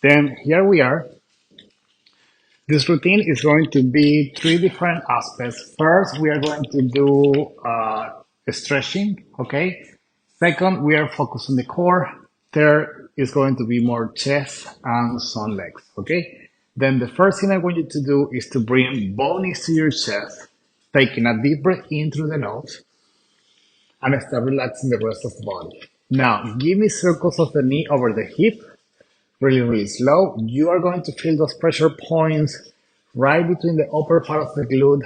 Then here we are. This routine is going to be three different aspects. First, we are going to do stretching, okay? Second, we are focused on the core. Third is going to be more chest and some legs, okay? Then the first thing I want you to do is to bring both knees to your chest, taking a deep breath in through the nose, and start relaxing the rest of the body. Now, give me circles of the knee over the hip, really, really slow. You are going to feel those pressure points right between the upper part of the glute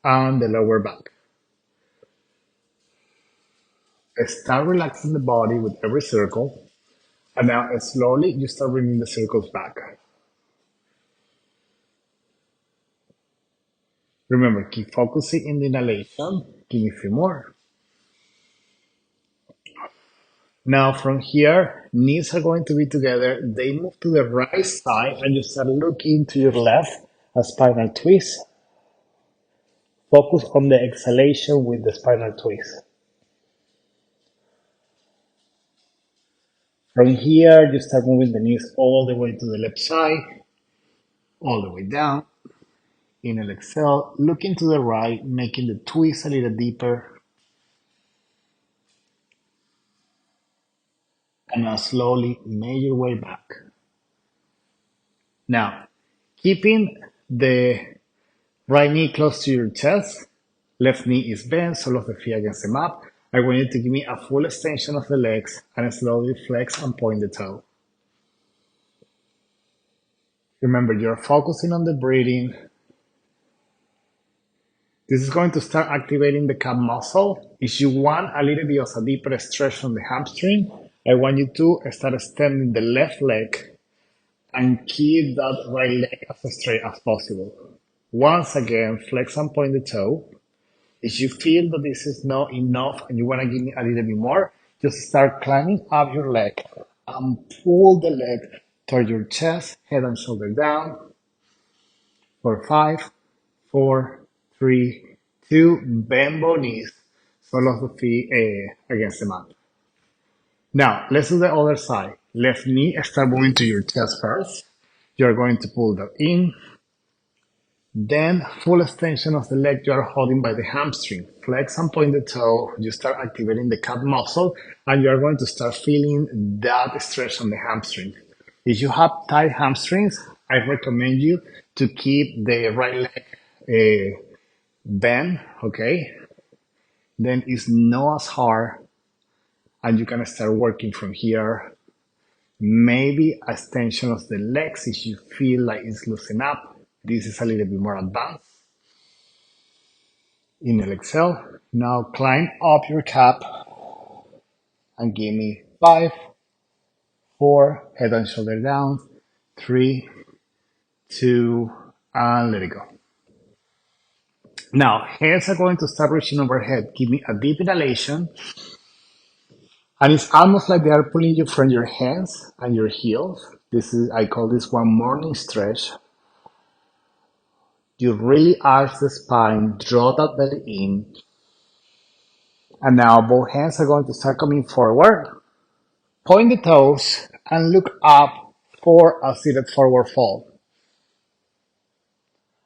and the lower back. Start relaxing the body with every circle, and now slowly you start bringing the circles back. Remember, keep focusing in the inhalation. Give me a few more. Now from here, knees are going to be together. They move to the right side, and you start looking to your left, a spinal twist. Focus on the exhalation with the spinal twist. From here, you start moving the knees all the way to the left side, all the way down. Inhale, exhale, looking to the right, making the twist a little deeper. And now slowly make your way back. Now, keeping the right knee close to your chest, left knee is bent, sole of the feet against the mat. I want you to give me a full extension of the legs and slowly flex and point the toe. Remember, you're focusing on the breathing. This is going to start activating the calf muscle. If you want a little bit of a deeper stretch on the hamstring, I want you to start extending the left leg and keep that right leg as straight as possible. Once again, flex and point the toe. If you feel that this is not enough and you want to give me a little bit more, just start climbing up your leg and pull the leg toward your chest, head and shoulder down. For 5, 4, 3, 2, bend both knees, sole of the feet against the mat. Now, let's do the other side. Left knee, start moving to your chest first. You're going to pull that in. Then, full extension of the leg you are holding by the hamstring. Flex and point the toe. You start activating the calf muscle, and you are going to start feeling that stretch on the hamstring. If you have tight hamstrings, I recommend you to keep the right leg bent, okay? Then it's not as hard, and you can start working from here. Maybe a extension of the legs if you feel like it's loosened up. This is a little bit more advanced. Inhale, exhale. Now climb up your cap and give me 5, 4, head and shoulder down, 3, 2, and let it go. Now, hands are going to start reaching overhead. Give me a deep inhalation. And it's almost like they are pulling you from your hands and your heels. I call this one morning stretch. You really arch the spine, draw that belly in. And now both hands are going to start coming forward. Point the toes and look up for a seated forward fold.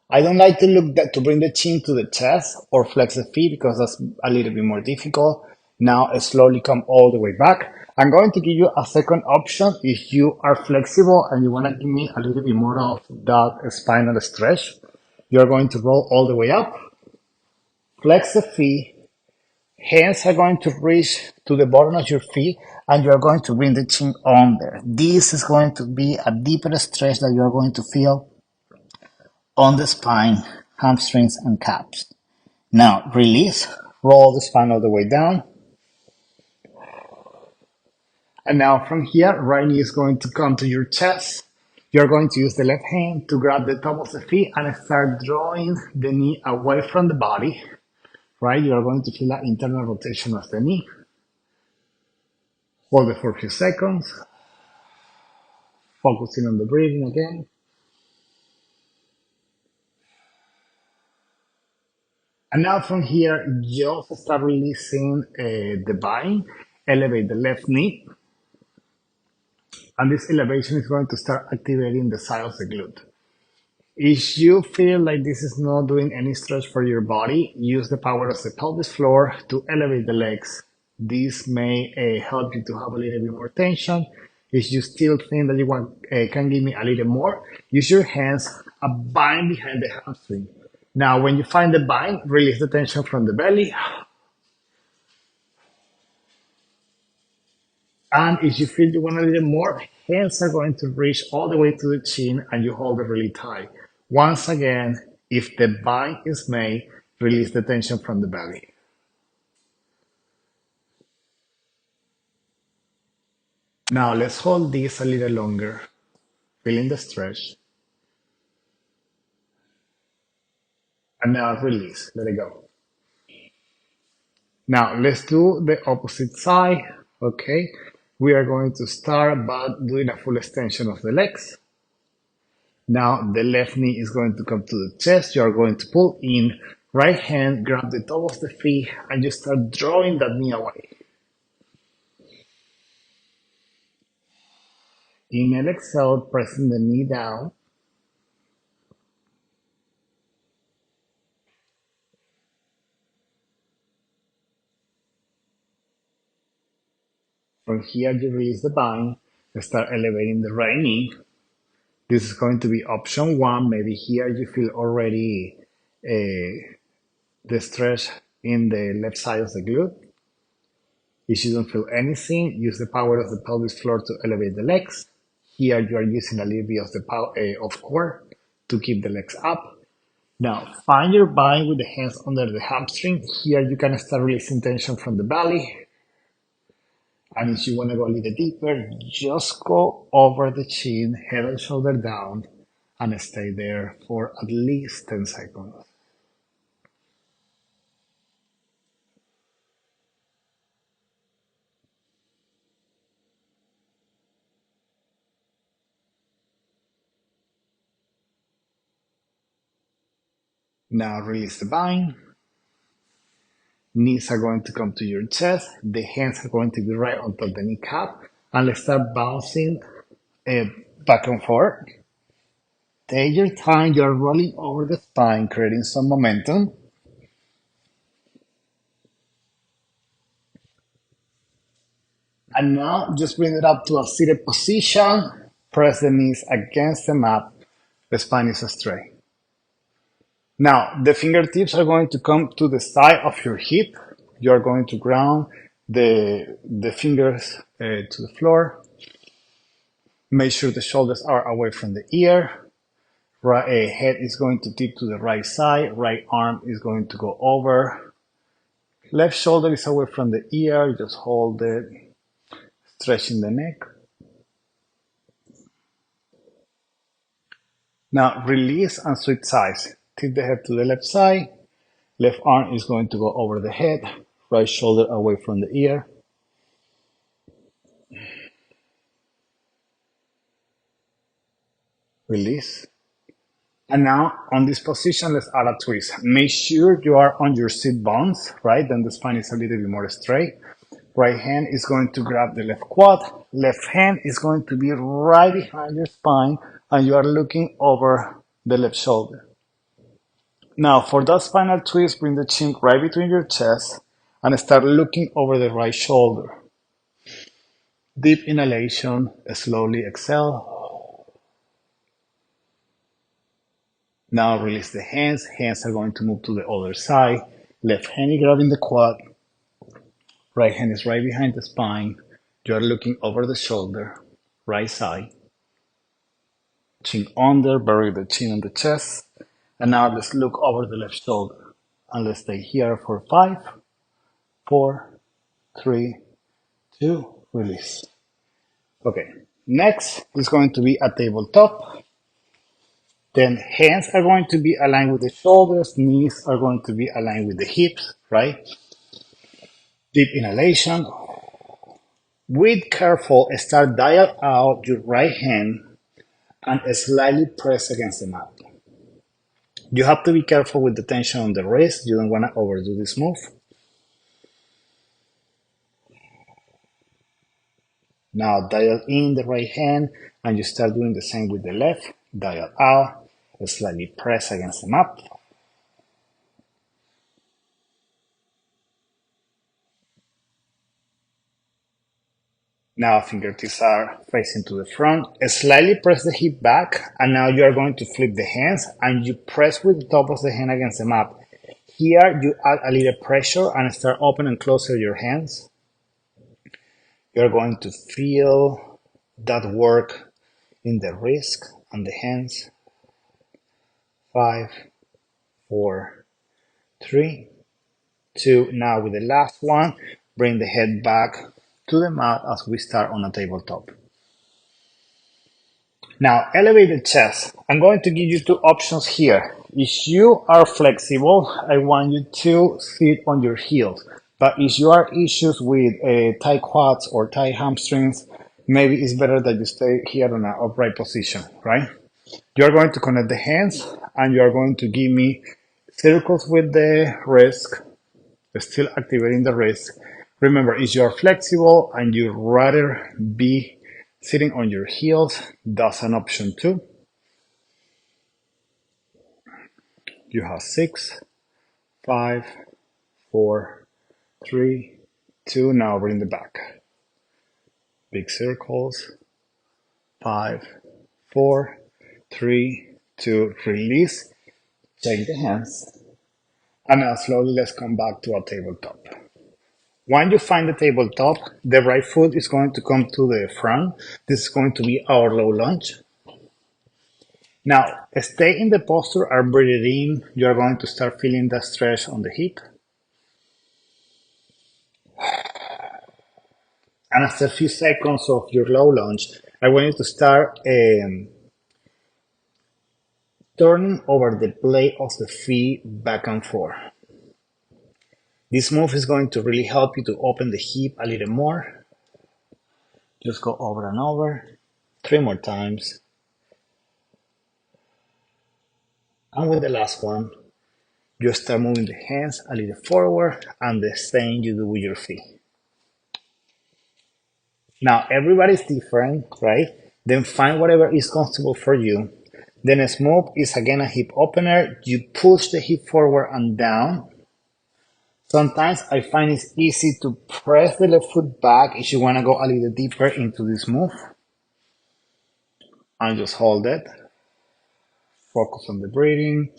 I don't like to bring the chin to the chest or flex the feet because that's a little bit more difficult. Now slowly come all the way back. I'm going to give you a second option if you are flexible and you want to give me a little bit more of that spinal stretch. You're going to roll all the way up, flex the feet, hands are going to reach to the bottom of your feet, and you're going to bring the chin on there. This is going to be a deeper stretch that you're going to feel on the spine, hamstrings, and calves. Now, release, roll the spine all the way down. And now from here, right knee is going to come to your chest. You're going to use the left hand to grab the top of the feet and start drawing the knee away from the body, right? You are going to feel that internal rotation of the knee. Hold it for a few seconds. Focusing on the breathing again. And now from here, just start releasing the bind. Elevate the left knee. And this elevation is going to start activating the side of the glute. If you feel like this is not doing any stretch for your body, use the power of the pelvis floor to elevate the legs. This may help you to have a little bit more tension. If you still think that you want can give me a little more, use your hands, a bind behind the hamstring. Now, when you find the bind, release the tension from the belly. And if you feel you want a little more, hands are going to reach all the way to the chin and you hold it really tight. Once again, if the bind is made, release the tension from the belly. Now let's hold this a little longer, feeling the stretch. And now release, let it go. Now let's do the opposite side, okay? We are going to start by doing a full extension of the legs. Now the left knee is going to come to the chest. You are going to pull in, right hand, grab the top of the feet, and you start drawing that knee away. Inhale, exhale, pressing the knee down. From here, you release the bind, start elevating the right knee. This is going to be option one. Maybe here you feel already the stretch in the left side of the glute. If you don't feel anything, use the power of the pelvis floor to elevate the legs. Here you are using a little bit of the power of core to keep the legs up. Now find your bind with the hands under the hamstring. Here you can start releasing tension from the belly. And if you want to go a little deeper, just go over the chin, head and shoulder down, and stay there for at least 10 seconds. Now release the bind. Knees are going to come to your chest. The hands are going to be right on top of the kneecap. And let's start bouncing back and forth. Take your time. You're rolling over the spine, creating some momentum. And now just bring it up to a seated position. Press the knees against the mat. The spine is straight. Now, the fingertips are going to come to the side of your hip. You're going to ground the fingers to the floor. Make sure the shoulders are away from the ear. Right head is going to tip to the right side. Right arm is going to go over. Left shoulder is away from the ear. Just hold it, stretching the neck. Now, release and switch sides. Tip the head to the left side. Left arm is going to go over the head. Right shoulder away from the ear. Release. And now on this position, let's add a twist. Make sure you are on your sit bones, right? Then the spine is a little bit more straight. Right hand is going to grab the left quad. Left hand is going to be right behind your spine and you are looking over the left shoulder. Now for that spinal twist, bring the chin right between your chest and start looking over the right shoulder. Deep inhalation, slowly exhale. Now release the hands. Hands are going to move to the other side. Left hand is grabbing the quad. Right hand is right behind the spine. You are looking over the shoulder, right side. Chin under, bury the chin on the chest. And now let's look over the left shoulder. And let's stay here for 5, 4, 3, 2, release. Okay, next is going to be a tabletop. Then hands are going to be aligned with the shoulders, knees are going to be aligned with the hips, right? Deep inhalation. With careful, start dial out your right hand and slightly press against the mat. You have to be careful with the tension on the wrist. You don't want to overdo this move. Now dial in the right hand and you start doing the same with the left. Dial out, slightly press against the mat. Now fingertips are facing to the front. Slightly press the hip back, and now you are going to flip the hands and you press with the top of the hand against the mat. Here you add a little pressure and start open and closing your hands. You're going to feel that work in the wrist and the hands. 5, 4, 3, 2. Now with the last one, bring the head back to the mat as we start on a tabletop. Now elevate the chest. I'm going to give you two options here. If you are flexible, I want you to sit on your heels. But if you are issues with tight quads or tight hamstrings, maybe it's better that you stay here on an upright position, right? You're going to connect the hands and you're going to give me circles with the wrist, still activating the wrist. Remember, if you are flexible and you rather be sitting on your heels, that's an option too. You have 6, 5, 4, 3, 2. Now bring the back. Big circles. 5, 4, 3, 2. Release. Take the hands. And now slowly let's come back to our tabletop. When you find the tabletop, the right foot is going to come to the front. This is going to be our low lunge. Now, stay in the posture and breathe in. You're going to start feeling the stretch on the hip. And after a few seconds of your low lunge, I want you to start turning over the blade of the feet back and forth. This move is going to really help you to open the hip a little more. Just go over and over. 3 more times. And with the last one, you start moving the hands a little forward and the same you do with your feet. Now, everybody's different, right? Then find whatever is comfortable for you. The next move is again a hip opener. You push the hip forward and down. Sometimes I find it's easy to press the left foot back if you want to go a little deeper into this move. And just hold it. Focus on the breathing.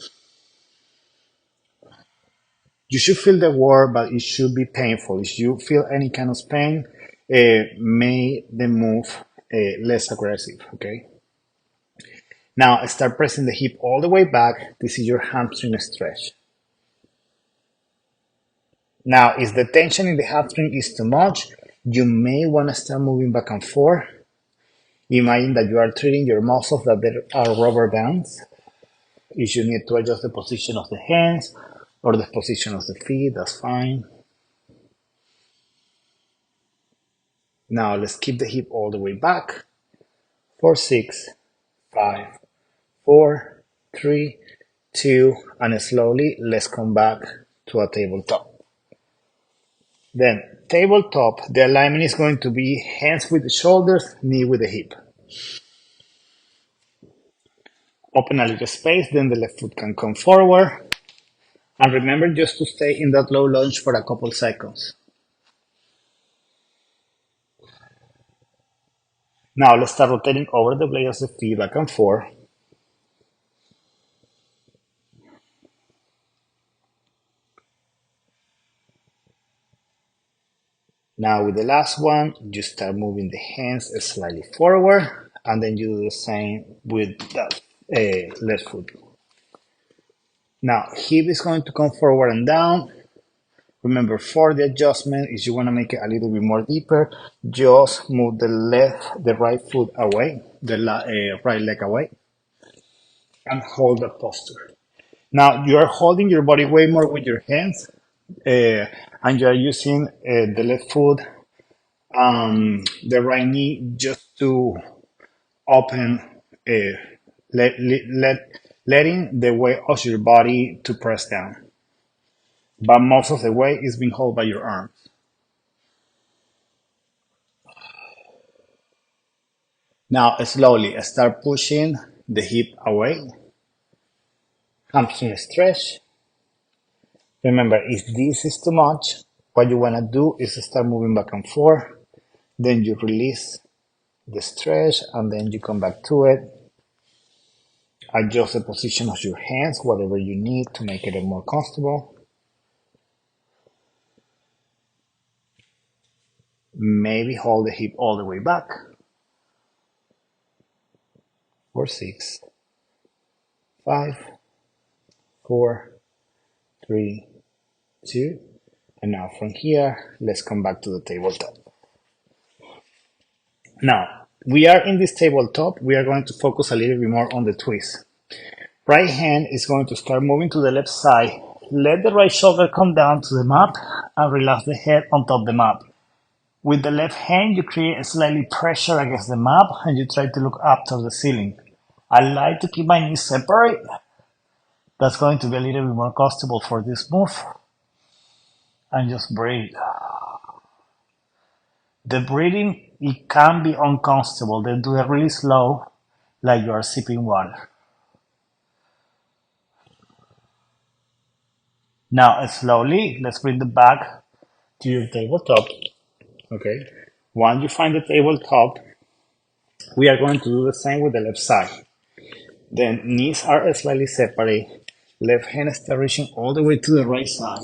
You should feel the work, but it should be painful. If you feel any kind of pain, make the move less aggressive, okay? Now start pressing the hip all the way back. This is your hamstring stretch. Now, if the tension in the hamstring is too much, you may want to start moving back and forth. Imagine that you are treating your muscles that there are rubber bands. If you need to adjust the position of the hands or the position of the feet, that's fine. Now let's keep the hip all the way back. 4, 6, 5, 4, 3, 2, and slowly let's come back to a tabletop. Then tabletop, the alignment is going to be hands with the shoulders, knee with the hip. Open a little space, then the left foot can come forward. And remember just to stay in that low lunge for a couple seconds. Now let's start rotating over the blade of the feet back and forth. Now with the last one, you start moving the hands slightly forward, and then you do the same with that left foot. Now hip is going to come forward and down. Remember, for the adjustment, if you want to make it a little bit more deeper, just move the right foot away, the right leg away, and hold that posture. Now you are holding your body way more with your hands, and you are using the left foot, the right knee, just to open, letting the weight of your body to press down. But most of the weight is being held by your arms. Now slowly start pushing the hip away, hamstring stretch. Remember, if this is too much, what you want to do is start moving back and forth. Then you release the stretch and then you come back to it. Adjust the position of your hands, whatever you need to make it more comfortable. Maybe hold the hip all the way back. For 6, 5, 4, 3, 2. And now from here, let's come back to the tabletop. Now, we are in this tabletop. We are going to focus a little bit more on the twist. Right hand is going to start moving to the left side. Let the right shoulder come down to the mat and relax the head on top of the mat. With the left hand, you create a slightly pressure against the mat and you try to look up towards the ceiling. I like to keep my knees separate. That's going to be a little bit more comfortable for this move. And just breathe. The breathing, it can be uncomfortable. Then do it really slow, like you are sipping water. Now slowly, let's bring the back to your tabletop. Okay. Once you find the tabletop, we are going to do the same with the left side. Then knees are slightly separate. Left hand start reaching all the way to the right side.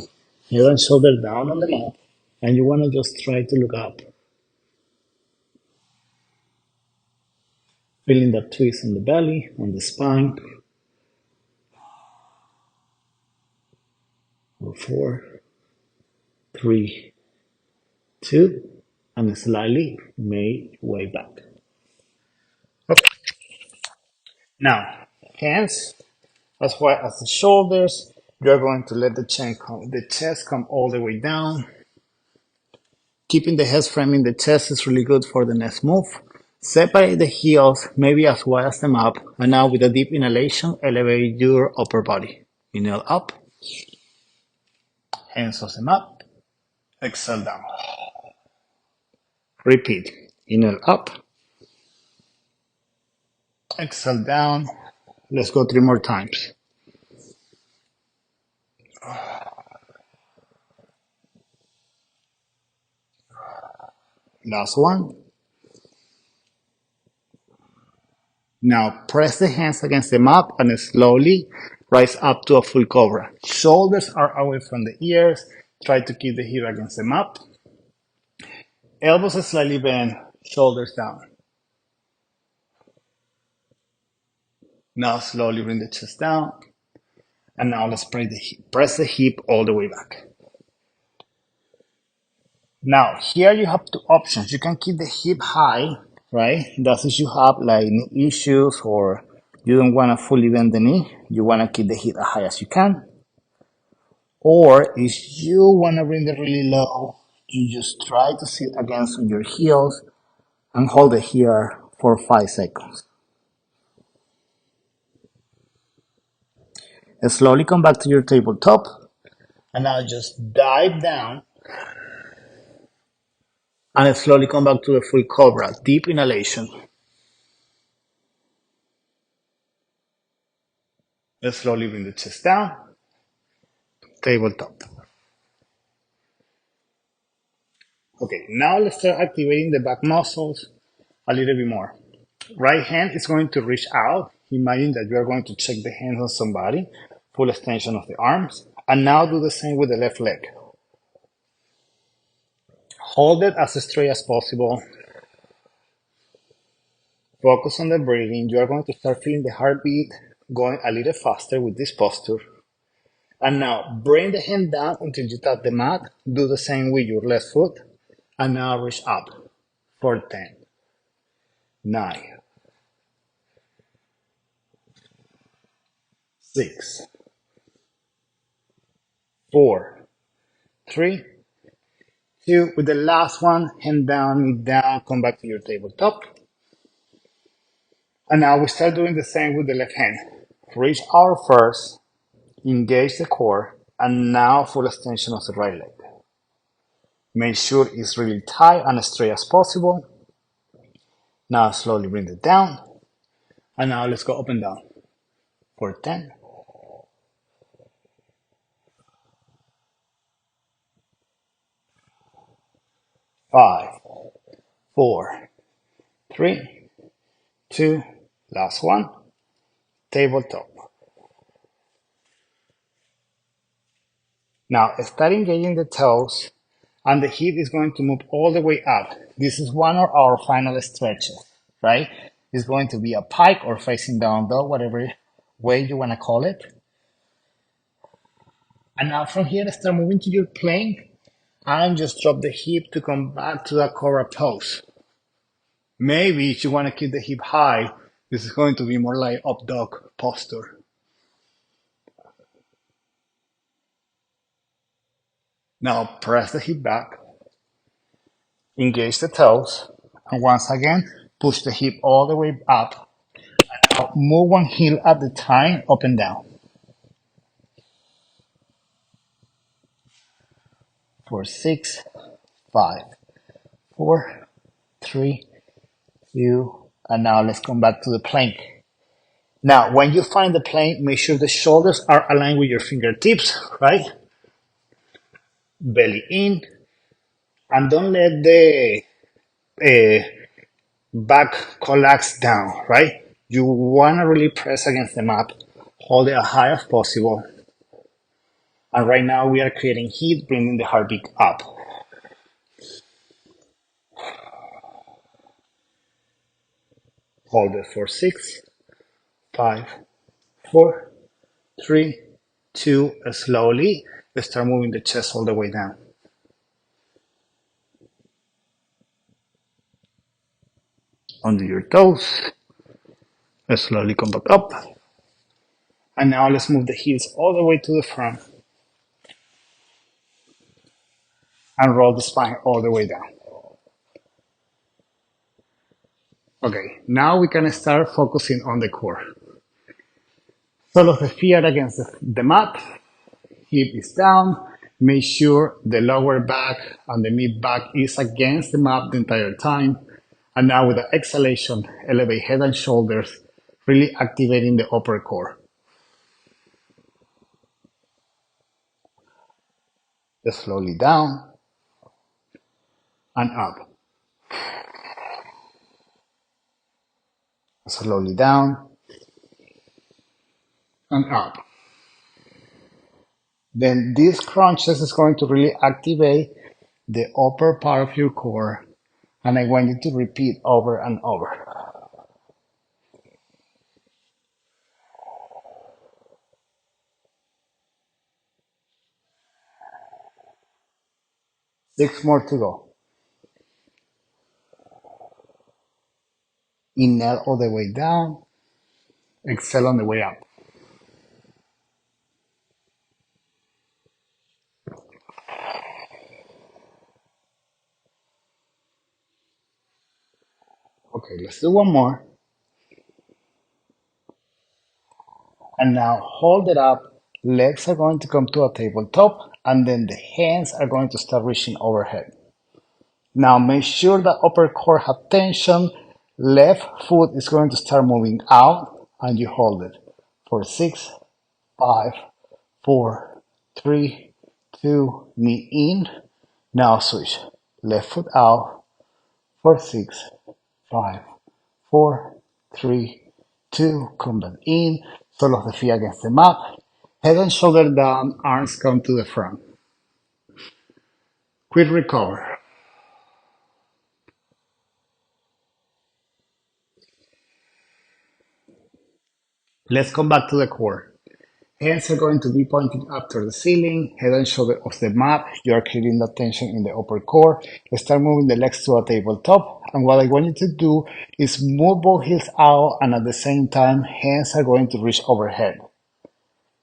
Head and shoulder down on the mat. And you want to just try to look up. Feeling that twist on the belly, on the spine. 4, 3, 2, and slowly make way back. Okay. Now, hands as wide as the shoulders. You're going to let the chest come all the way down. Keeping the head framing the chest is really good for the next move. Separate the heels, maybe as wide as them up. And now with a deep inhalation, elevate your upper body. Inhale up. Hands off them up. Exhale down. Repeat. Inhale up. Exhale down. Let's go 3 more times. Last one. Now press the hands against the mat and slowly rise up to a full cobra. Shoulders are away from the ears. Try to keep the hip against the mat. Elbows slightly bent, shoulders down. Now slowly bring the chest down. And now let's press the hip all the way back. Now here you have 2 options. You can keep the hip high, right? That's if you have like knee issues or you don't want to fully bend the knee. You want to keep the hip as high as you can. Or if you want to bring it really low, you just try to sit against your heels and hold it here for 5 seconds. And slowly come back to your tabletop. And now just dive down. And slowly come back to the full cobra. Deep inhalation. And slowly bring the chest down. Tabletop. Okay, now let's start activating the back muscles a little bit more. Right hand is going to reach out. Imagine that you are going to check the hands on somebody. Full extension of the arms. And now do the same with the left leg. Hold it as straight as possible. Focus on the breathing. You are going to start feeling the heartbeat going a little faster with this posture. And now bring the hand down until you touch the mat. Do the same with your left foot. And now reach up for 10, 9, 6, 4, 3, 2. With the last one, hand down, knee down, come back to your tabletop. And now we start doing the same with the left hand. Reach out first, engage the core, and now full extension of the right leg. Make sure it's really tight and straight as possible. Now slowly bring it down. And now let's go up and down for 10, 5, 4, 3, 2, last one, tabletop. Now start engaging the toes and the hip is going to move all the way up. This is one of our final stretches, right? It's going to be a pike or facing down dog, whatever way you want to call it. And now from here, start moving to your plank and just drop the hip to come back to the cobra pose. Maybe if you want to keep the hip high, this is going to be more like up dog posture. Now press the hip back, engage the toes, and once again, push the hip all the way up. Now move one heel at a time, up and down. For 6, 5, 4, 3, 2, and now let's come back to the plank. Now, when you find the plank, make sure the shoulders are aligned with your fingertips, right? Belly in, and don't let the uh, back collapse down, right? You want to really press against the mat, hold it as high as possible. And right now we are creating heat, bringing the heartbeat up. Hold it for 6, 5, 4, 3, 2, slowly. Start moving the chest all the way down. Under your toes. Slowly come back up. And now let's move the heels all the way to the front. And roll the spine all the way down. Okay, now we can start focusing on the core. Sole of the feet against the mat. Hip is down. Make sure the lower back and the mid back is against the mat the entire time. And now with the exhalation, elevate head and shoulders, really activating the upper core. Just slowly down and up. Slowly down and up. Then these crunches is going to really activate the upper part of your core. And I want you to repeat over and over. 6 more to go. Inhale all the way down. Exhale on the way up. Okay, let's do one more. And now hold it up. Legs are going to come to a tabletop, and then the hands are going to start reaching overhead. Now make sure the upper core has tension. Left foot is going to start moving out, and you hold it for 6, 5, 4, 3, 2, knee in. Now switch. Left foot out for 6, 5, 4, 3, 2, come back in. Sole of the feet against the mat. Head and shoulder down, arms come to the front. Quick recover. Let's come back to the core. Hands are going to be pointing up to the ceiling, head and shoulder off the mat. You are creating the tension in the upper core. Start moving the legs to a tabletop. And what I want you to do is move both heels out, and at the same time, hands are going to reach overhead.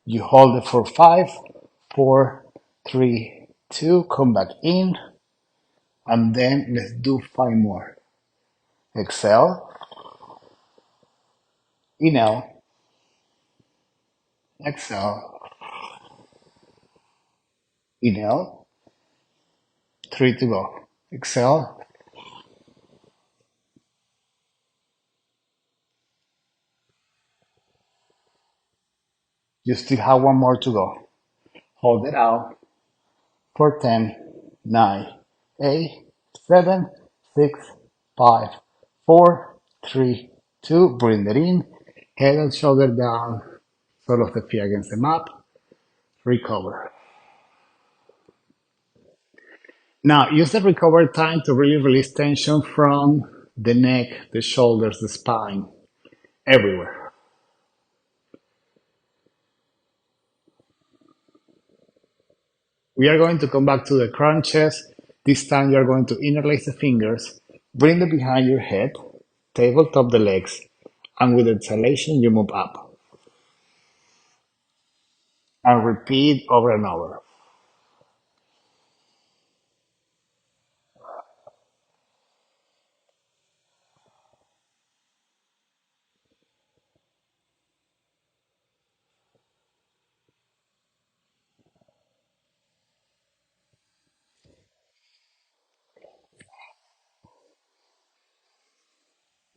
You hold it for 5, 4, 3, 2, come back in. And then let's do 5 more. Exhale. Inhale. Exhale. Inhale. 3 to go. Exhale. You still have one more to go. Hold it out for 10, 9, 8, 7, 6, 5, 4, 3, 2. Bring it in. Head and shoulder down. Sole of the feet against the mat. Recover. Now, use the recovery time to really release tension from the neck, the shoulders, the spine, everywhere. We are going to come back to the crunches. This time you are going to interlace the fingers, bring them behind your head, tabletop the legs, and with exhalation you move up. And repeat over and over.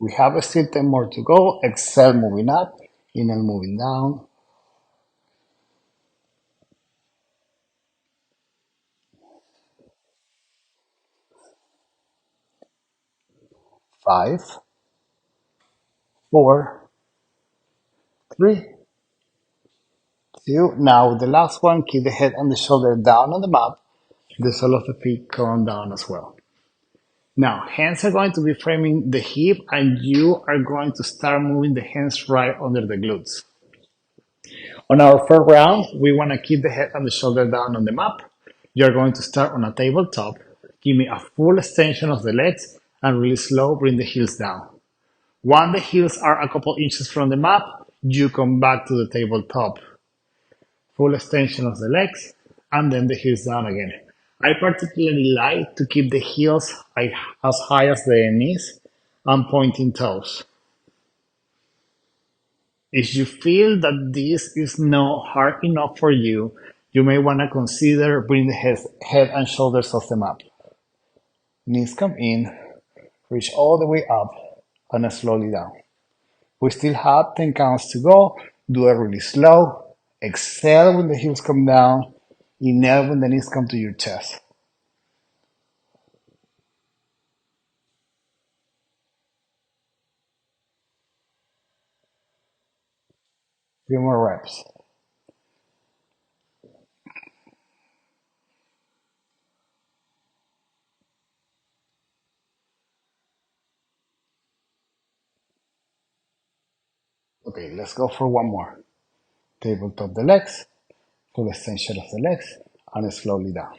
We have still 10 more to go. Exhale moving up, inhale moving down. 5, 4, 3, 2. Now the last one, keep the head and the shoulder down on the mat. The sole of the feet come down as well. Now, hands are going to be framing the hip and you are going to start moving the hands right under the glutes. On our first round, we want to keep the head and the shoulder down on the mat. You're going to start on a tabletop. Give me a full extension of the legs and really slow, bring the heels down. Once the heels are a couple inches from the mat, you come back to the tabletop. Full extension of the legs and then the heels down again. I particularly like to keep the heels as high as the knees and pointing toes. If you feel that this is not hard enough for you, you may want to consider bringing the head and shoulders off the mat. Knees come in, reach all the way up, and slowly down. We still have 10 counts to go. Do it really slow. Exhale when the heels come down. Inhale when the knees come to your chest. Few more reps. Okay, let's go for one more. Tabletop the legs, full extension of the legs, and slowly down.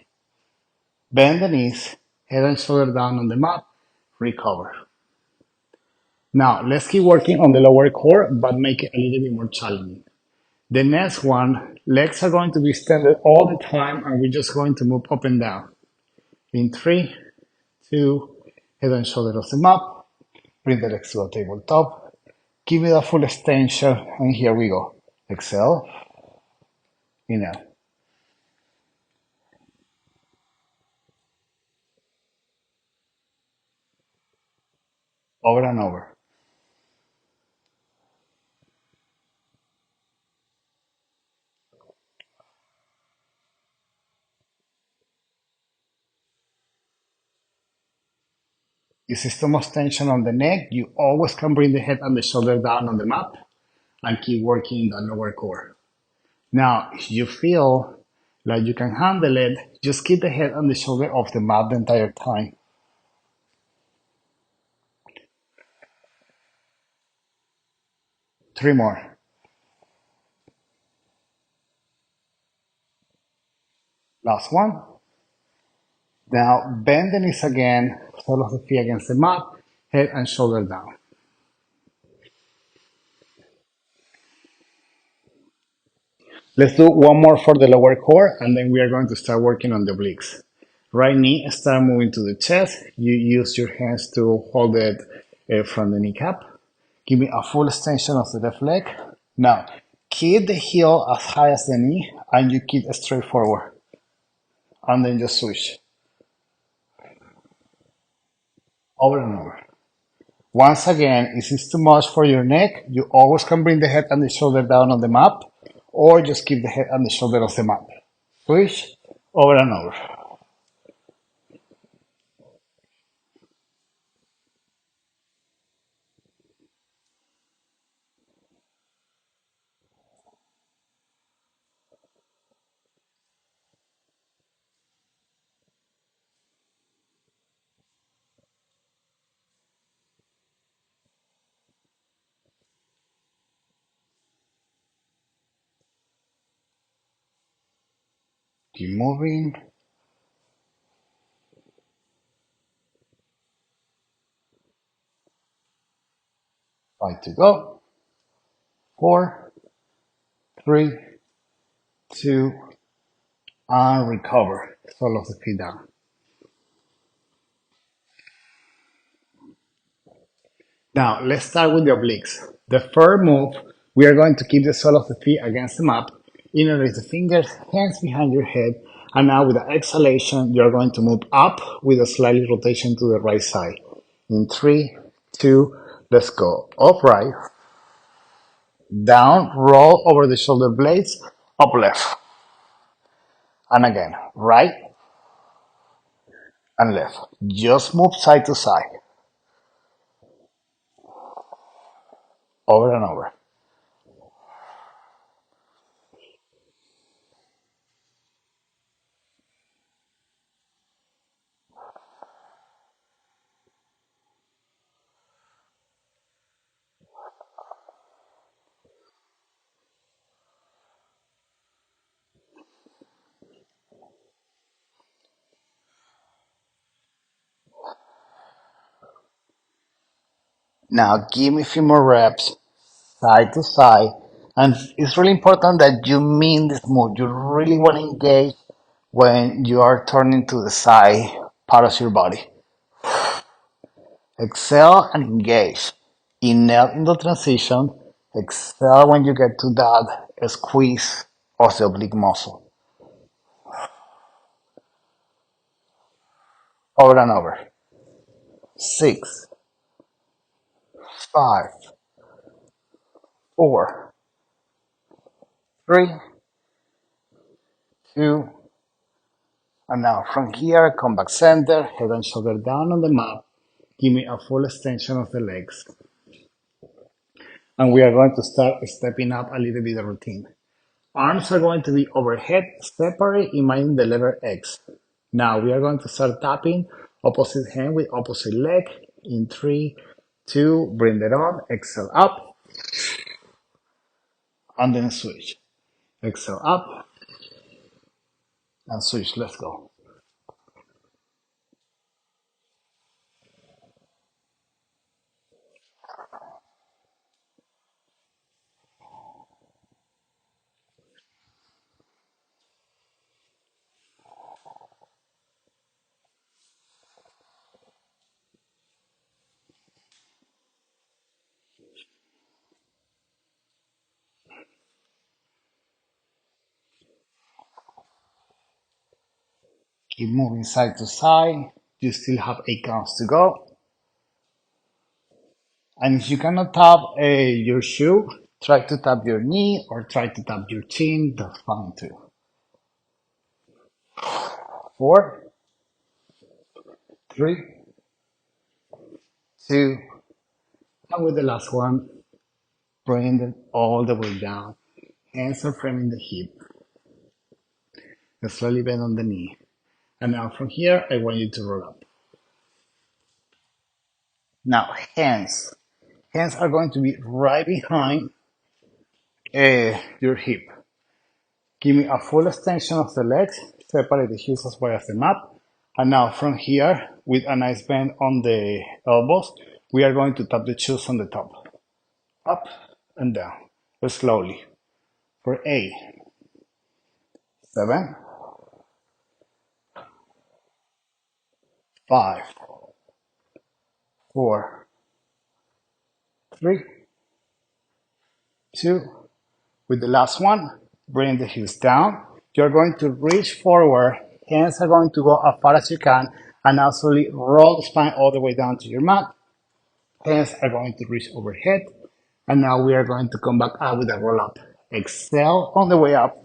Bend the knees, head and shoulder down on the mat, recover. Now, let's keep working on the lower core, but make it a little bit more challenging. The next one, legs are going to be extended all the time, and we're just going to move up and down. In 3, 2, head and shoulder off the mat, bring the legs to the tabletop, give it a full extension, and here we go. Exhale, inhale. Over and over. If there's too much tension on the neck, you always can bring the head and the shoulder down on the mat and keep working the lower core. Now, if you feel like you can handle it, just keep the head and the shoulder off the mat the entire time. 3 more. Last one. Now, bend the knees again, sole of the feet against the mat, head and shoulder down. Let's do one more for the lower core, and then we are going to start working on the obliques. Right knee, start moving to the chest. You use your hands to hold it from the kneecap. Give me a full extension of the left leg. Now, keep the heel as high as the knee, and you keep straight forward. And then just switch. Over and over. Once again, if it's too much for your neck, you always can bring the head and the shoulder down on the mat, or just keep the head and the shoulder of the mat. Switch over and over. Keep moving. 5 to go. 4, 3, 2, and recover. Sole of the feet down. Now, let's start with the obliques. The first move, we are going to keep the sole of the feet against the mat, interlace the fingers, hands behind your head, and now with the exhalation, you're going to move up with a slight rotation to the right side. In 3, 2, let's go. Upright, down, roll over the shoulder blades, up left. And again, right and left. Just move side to side, over and over. Now give me a few more reps, side to side. And it's really important that you mean this move. You really want to engage when you are turning to the side part of your body. Exhale and engage. Inhale in the transition. Exhale when you get to that squeeze of the oblique muscle. Over and over. 6, 5, 4, 3, 2, and now from here, come back center, head and shoulder down on the mat. Give me a full extension of the legs. And we are going to start stepping up a little bit of routine. Arms are going to be overhead, separate, imagine the letter X. Now we are going to start tapping opposite hand with opposite leg. In 3, 2, bring it on, exhale up, and then switch. Exhale up, and switch, let's go. Keep moving side to side. You still have 8 counts to go. And if you cannot tap your shoe, try to tap your knee or try to tap your chin. That's fine too. 4, 3, 2, and with the last one, bring it all the way down. Hands are framing the hip. And slowly bend on the knee. And now from here, I want you to roll up. Now, hands. Hands are going to be right behind your hip. Give me a full extension of the legs. Separate the heels as wide as the mat. And now from here, with a nice bend on the elbows, we are going to tap the shoes on the top. Up and down. But slowly. For 8, 7, 5, 4, 3, 2. With the last one, bring the heels down. You're going to reach forward. Hands are going to go as far as you can. And now slowly roll the spine all the way down to your mat. Hands are going to reach overhead. And now we are going to come back out with a roll up. Exhale on the way up.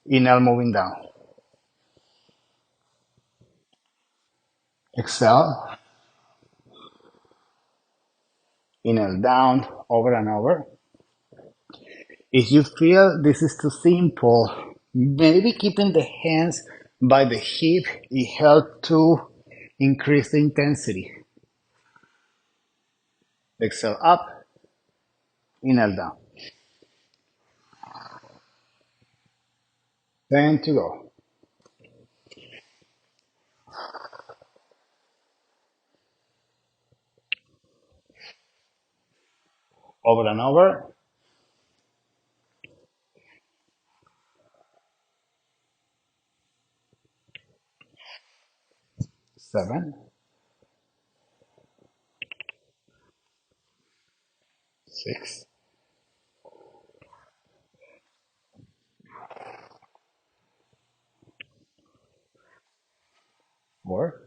Inhale, moving down. Exhale. Inhale, down, over and over. If you feel this is too simple, maybe keeping the hands by the hip, it helps to increase the intensity. Exhale up, inhale down. 10 to go. Over and over. 7, 6, 4.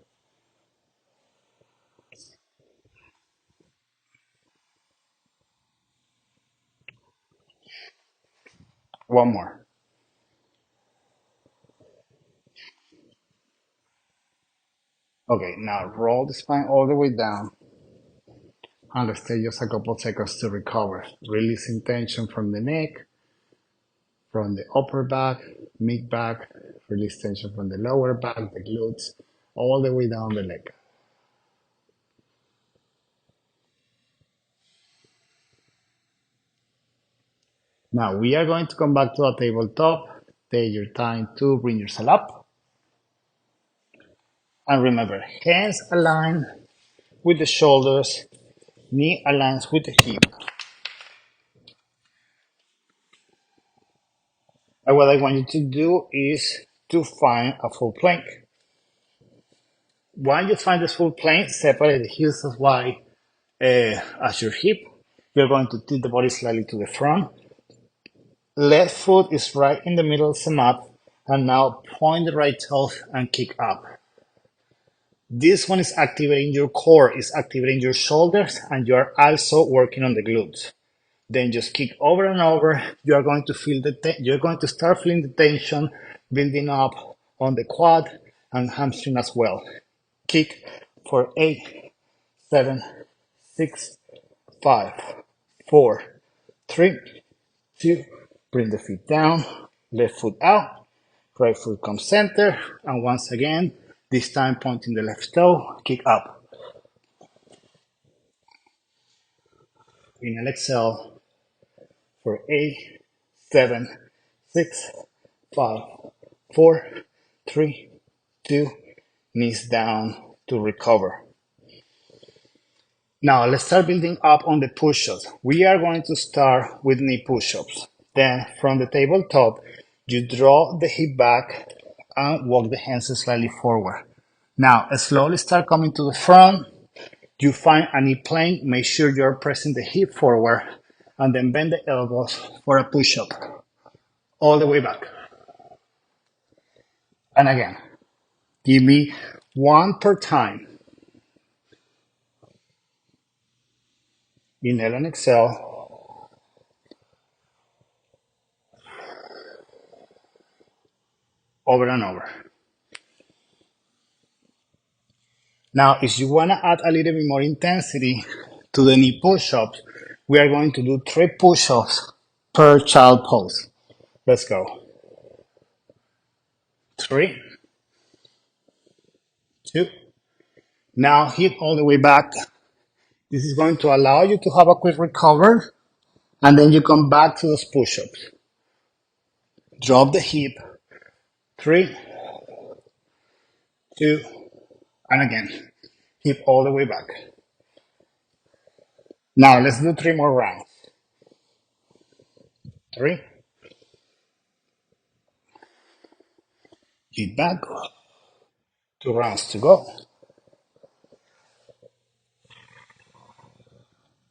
One more. Okay, now roll the spine all the way down and let's take just a couple seconds to recover. Releasing tension from the neck, from the upper back, mid back, release tension from the lower back, the glutes, all the way down the leg. Now we are going to come back to a tabletop. Take your time to bring yourself up. And remember, hands align with the shoulders, knee aligns with the hip. And what I want you to do is to find a full plank. Once you find this full plank, separate the heels as wide as your hip. You're going to tilt the body slightly to the front. Left foot is right in the middle of the mat. And now point the right toes and kick up. This one is activating your core, is activating your shoulders, and you are also working on the glutes. Then just kick over and over. You are going to feel you're going to start feeling the tension building up on the quad and hamstring as well. Kick for 8, 7, 6, 5, 4, 3, 2. Bring the feet down, left foot out, right foot comes center, and once again, this time pointing the left toe, kick up. Inhale, exhale for 8, 7, 6, 5, 4, 3, 2, knees down to recover. Now let's start building up on the push-ups. We are going to start with knee push-ups. Then from the tabletop, you draw the hip back and walk the hands slightly forward. Now slowly start coming to the front. You find a knee plank, make sure you're pressing the hip forward, and then bend the elbows for a push-up. All the way back. And again, give me one per time. Inhale and exhale. Over and over. Now, if you want to add a little bit more intensity to the knee push-ups, we are going to do 3 push-ups per child pose. Let's go. 3, 2. Now hip all the way back. This is going to allow you to have a quick recover, and then you come back to those push-ups. Drop the hip. 3, 2, and again. Hip all the way back. Now let's do 3 more rounds. 3. Hip back. 2 rounds to go.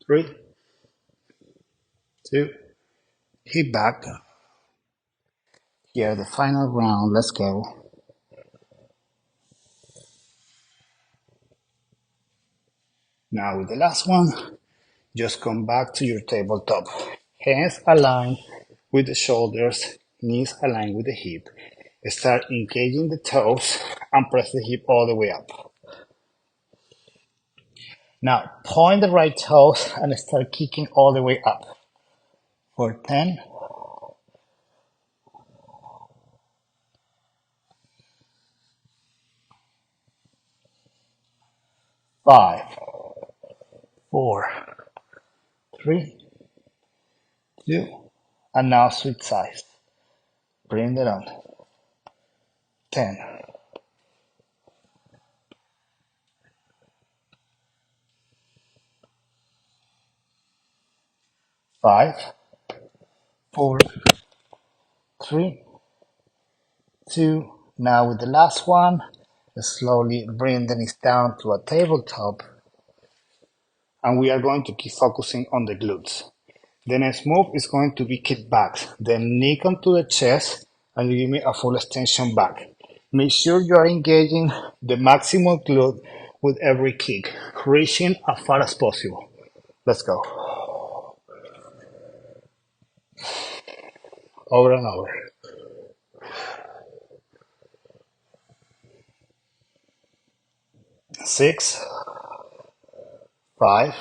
3, 2, hip back. Here, the final round. Let's go. Now with the last one, just come back to your tabletop. Hands aligned with the shoulders, knees aligned with the hip. Start engaging the toes and press the hip all the way up. Now point the right toes and start kicking all the way up. For 10, 5, 4, 3, 2, and now switch sides. Bring it on. 10, 5, 4, 3, 2. Now with the last one, slowly bring the knees down to a tabletop, and we are going to keep focusing on the glutes. The next move is going to be kick backs. Then knee onto the chest and you give me a full extension back. Make sure you are engaging the maximum glute with every kick, reaching as far as possible. Let's go. Over and over. 6, 5,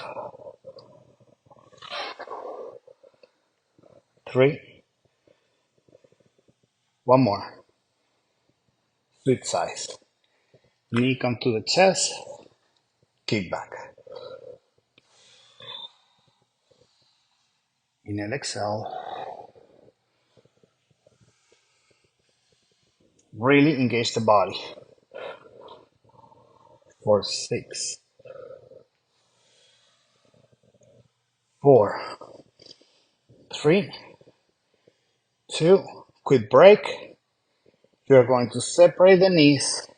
3, one more. Switch sides. Knee come to the chest, kick back. Inhale, exhale. Really engage the body. For 6, 4, 3, 2, quick break. You're going to separate the knees,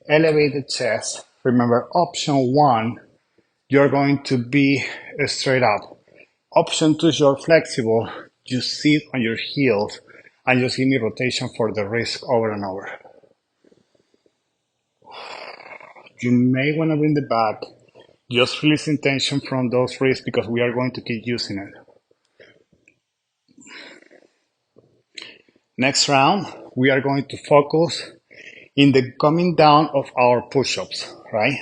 elevate the chest. Remember, option 1, you're going to be straight up. Option 2 is you're flexible. You sit on your heels and just give me rotation for the wrist over and over. You may want to bring the back. Just releasing tension from those wrists because we are going to keep using it. Next round, we are going to focus in the coming down of our push-ups, right?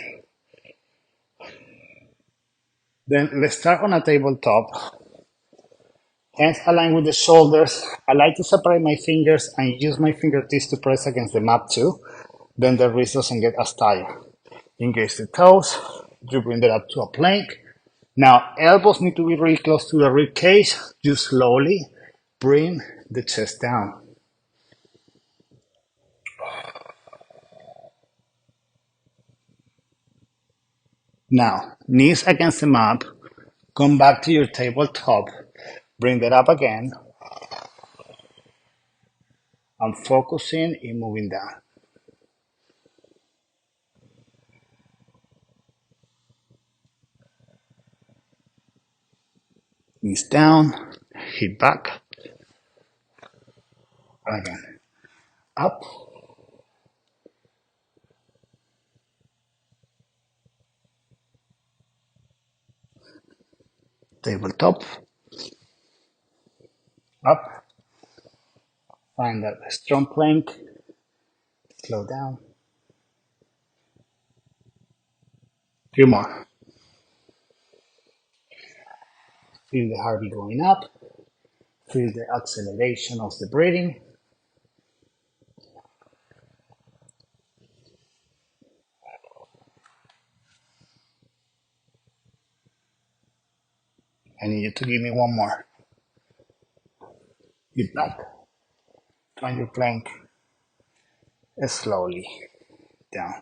Then let's start on a tabletop. Hands aligned with the shoulders. I like to separate my fingers and use my fingertips to press against the mat too. Then the wrist doesn't get as tight. Engage the toes. You bring it up to a plank. Now elbows need to be really close to the rib cage. You slowly bring the chest down. Now, knees against the mat, come back to your tabletop, bring that up again. I'm focusing in moving down. Knees down, hip back, again, up, tabletop, up, find that strong plank, slow down, few more. Feel the heartbeat going up, feel the acceleration of the breathing. I need you to give me one more. Hip back, find your plank, slowly down.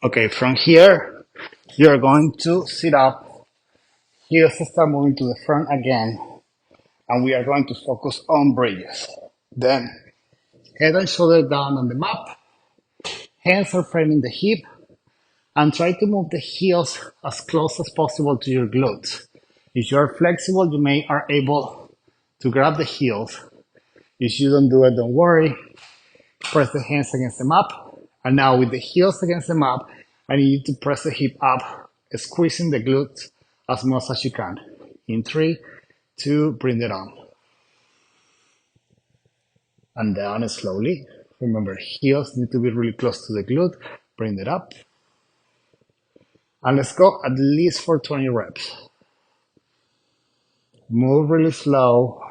Okay, from here, you're going to sit up. Heels start moving to the front again. And we are going to focus on bridges. Then, head and shoulder down on the mat. Hands are framing the hip. And try to move the heels as close as possible to your glutes. If you are flexible, you may are able to grab the heels. If you don't do it, don't worry. Press the hands against the mat. And now with the heels against the mat, I need you to press the hip up squeezing the glutes as much as you can. In 3, 2, bring it on. And down slowly. Remember, heels need to be really close to the glute. Bring it up. And let's go at least for 20 reps. Move really slow.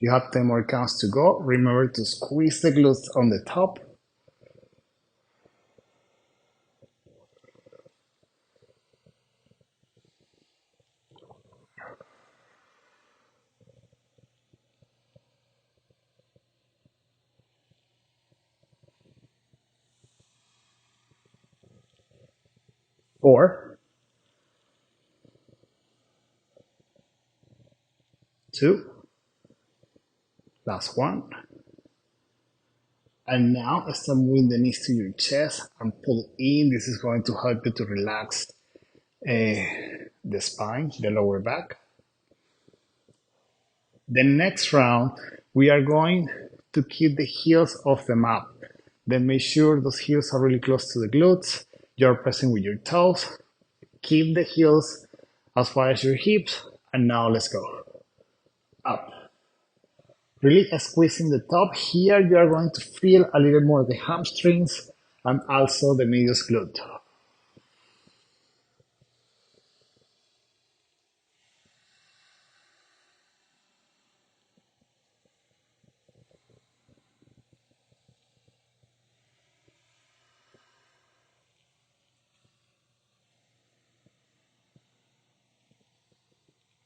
You have 10 more counts to go. Remember to squeeze the glutes on the top. 4, 2, last one. And now start moving the knees to your chest and pull in. This is going to help you to relax the spine, the lower back. The next round, we are going to keep the heels off the mat. Then make sure those heels are really close to the glutes. You're pressing with your toes. Keep the heels as far as your hips. And now let's go. Up. Really squeezing the top. Here you are going to feel a little more the hamstrings and also the medius glute.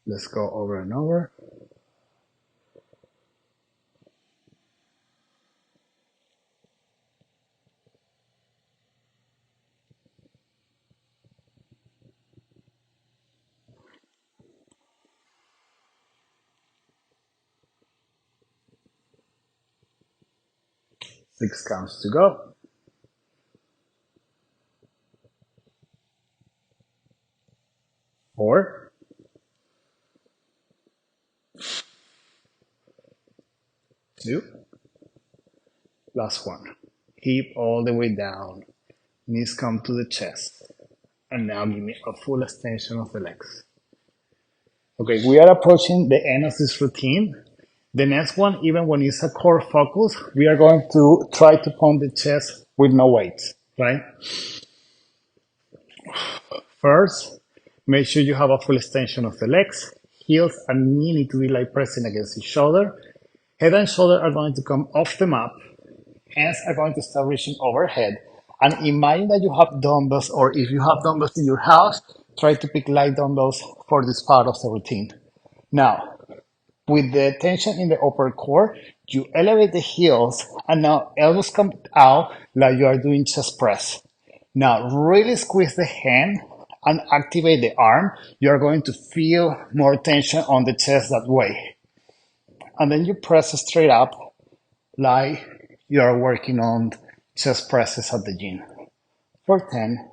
Let's go over and over. Six counts to go. 4, 2, last one. Hip all the way down. Knees come to the chest. And now give me a full extension of the legs. Okay, we are approaching the end of this routine. The next one, even when it's a core focus, we are going to try to pump the chest with no weights, right? First, make sure you have a full extension of the legs. Heels and knee need to be like pressing against each other. Head and shoulder are going to come off the mat. Hands are going to start reaching overhead. And imagine that you have dumbbells, or if you have dumbbells in your house, try to pick light dumbbells for this part of the routine. Now, with the tension in the upper core, you elevate the heels, and now elbows come out like you are doing chest press. Now, really squeeze the hand and activate the arm. You're going to feel more tension on the chest that way. And then you press straight up like you're working on chest presses at the gym. For 10,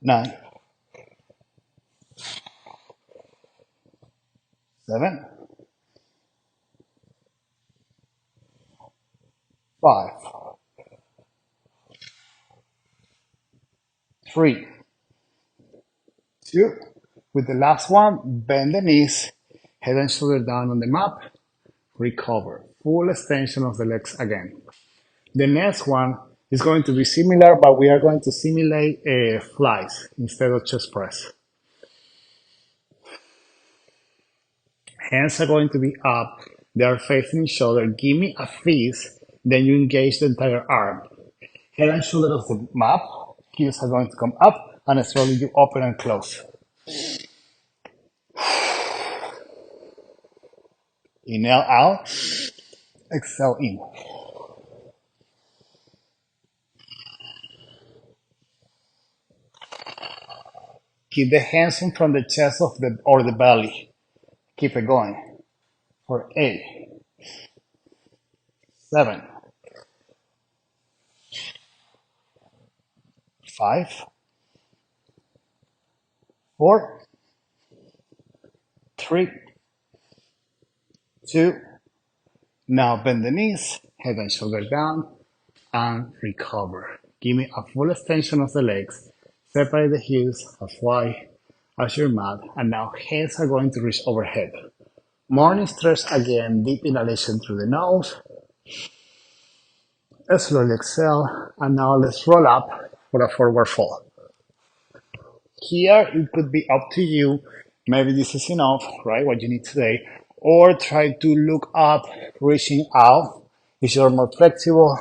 9, 7, 5, 3, 2. With the last one, bend the knees, head and shoulder down on the mat, recover. Full extension of the legs again. The next one is going to be similar, but we are going to simulate flies instead of chest press. Hands are going to be up. They are facing each other. Give me a fist. Then you engage the entire arm. Head and shoulder of the mat. Heels are going to come up. And slowly you open and close. Inhale out. Exhale in. Keep the hands in front of the chest of the or the belly. Keep it going. For 8, 7, 5, 4, 3, 2. Now bend the knees, head and shoulder down, and recover. Give me a full extension of the legs. Separate the heels as wide as your mat, and now hands are going to reach overhead. Morning stretch again, deep inhalation through the nose. Slowly exhale, and now let's roll up for a forward fold. Here, it could be up to you. Maybe this is enough, right? What you need today. Or try to look up, reaching out. If you're more flexible,